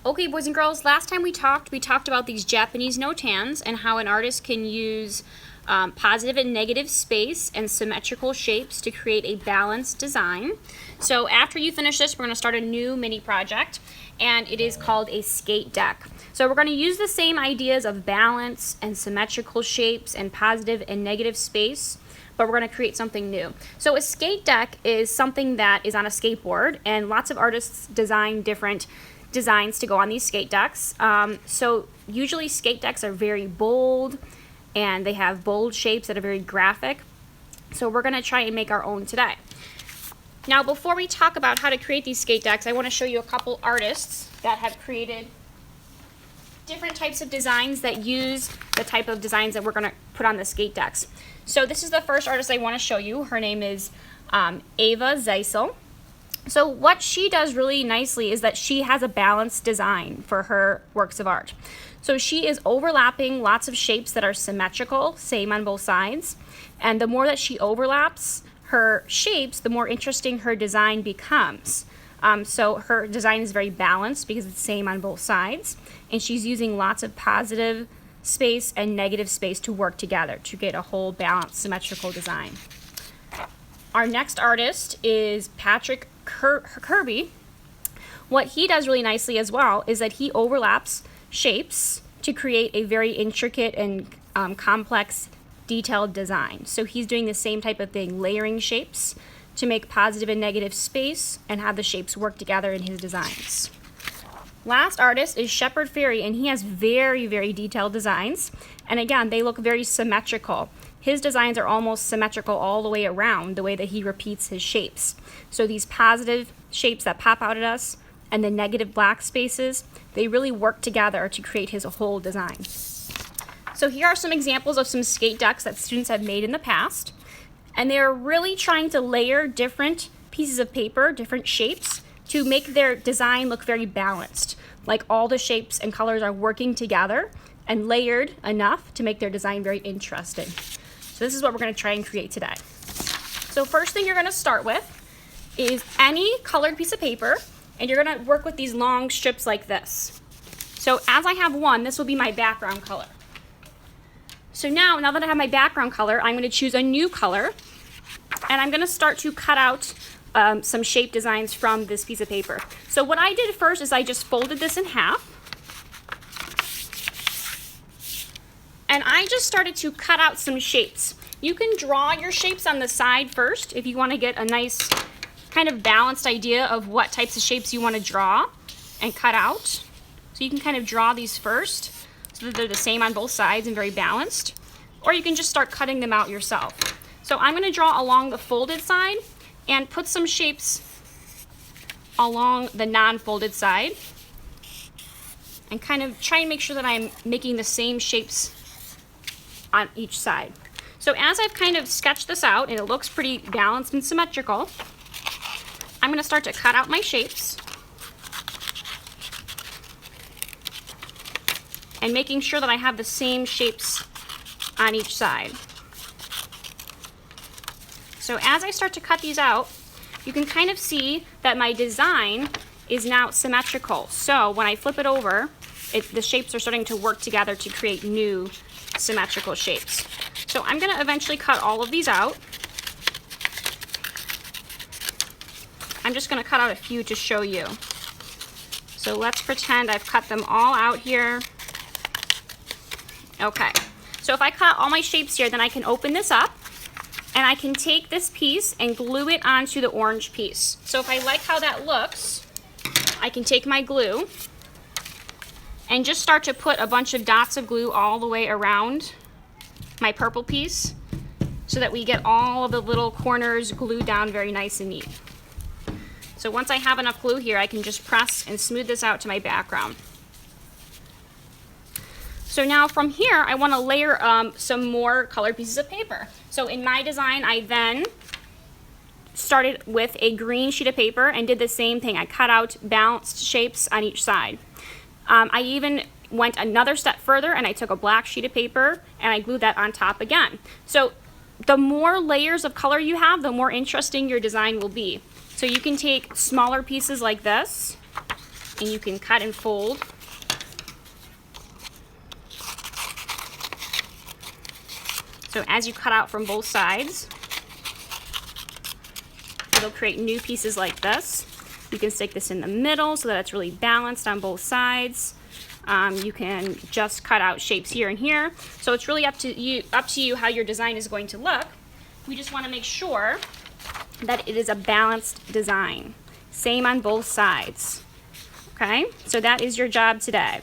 Okay, boys and girls, last time we talked about these Japanese notans and how an artist can use positive and negative space and symmetrical shapes to create a balanced design. So after you finish this, we're going to start a new mini project, and it is called a skate deck. So we're going to use the same ideas of balance and symmetrical shapes and positive and negative space, but we're going to create something new. So a skate deck is something that is on a skateboard, and lots of artists design different designs to go on these skate decks. So usually skate decks are very bold, and they have bold shapes that are very graphic. So we're going to try and make our own today. Now, before we talk about how to create these skate decks, I want to show you a couple artists that have created different types of designs that use the type of designs that we're going to put on the skate decks. So this is the first artist I want to show you. Her name is Ava Zeisel. So what she does really nicely is that she has a balanced design for her works of art. So she is overlapping lots of shapes that are symmetrical, same on both sides. And the more that she overlaps her shapes, the more interesting her design becomes. So her design is very balanced because it's same on both sides. And she's using lots of positive space and negative space to work together to get a whole balanced, symmetrical design. Our next artist is Patrick Kirby. What he does really nicely as well is that he overlaps shapes to create a very intricate and complex, detailed design. So he's doing the same type of thing, layering shapes to make positive and negative space and have the shapes work together in his designs. Last artist is Shepard Fairey, and he has very, very detailed designs. And again, they look very symmetrical. His designs are almost symmetrical all the way around, the way that he repeats his shapes. So these positive shapes that pop out at us and the negative black spaces, they really work together to create his whole design. So here are some examples of some skate decks that students have made in the past. And they're really trying to layer different pieces of paper, different shapes, to make their design look very balanced. Like all the shapes and colors are working together and layered enough to make their design very interesting. So this is what we're going to try and create today. So first thing you're going to start with is any colored piece of paper, and you're going to work with these long strips like this. So as I have one, this will be my background color. So now that I have my background color, I'm going to choose a new color, and I'm going to start to cut out some shape designs from this piece of paper. So what I did first is I just folded this in half, and I just started to cut out some shapes. You can draw your shapes on the side first if you want to get a nice kind of balanced idea of what types of shapes you want to draw and cut out. So you can kind of draw these first so that they're the same on both sides and very balanced. Or you can just start cutting them out yourself. So I'm going to draw along the folded side and put some shapes along the non-folded side and kind of try and make sure that I'm making the same shapes on each side. So as I've kind of sketched this out and it looks pretty balanced and symmetrical, I'm going to start to cut out my shapes and making sure that I have the same shapes on each side. So as I start to cut these out, you can kind of see that my design is now symmetrical. So when I flip it over, the shapes are starting to work together to create new symmetrical shapes. So I'm going to eventually cut all of these out. I'm just going to cut out a few to show you. So let's pretend I've cut them all out here. Okay, so if I cut all my shapes here, then I can open this up and I can take this piece and glue it onto the orange piece. So if I like how that looks, I can take my glue and just start to put a bunch of dots of glue all the way around my purple piece so that we get all of the little corners glued down very nice and neat. So once I have enough glue here, I can just press and smooth this out to my background. So now from here, I want to layer some more colored pieces of paper. So in my design, I then started with a green sheet of paper and did the same thing. I cut out balanced shapes on each side. I even went another step further and I took a black sheet of paper and I glued that on top again. So the more layers of color you have, the more interesting your design will be. So you can take smaller pieces like this and you can cut and fold. So as you cut out from both sides, it'll create new pieces like this. You can stick this in the middle so that it's really balanced on both sides. You can just cut out shapes here and here. So it's really up to you how your design is going to look. We just want to make sure that it is a balanced design. Same on both sides. Okay, so that is your job today.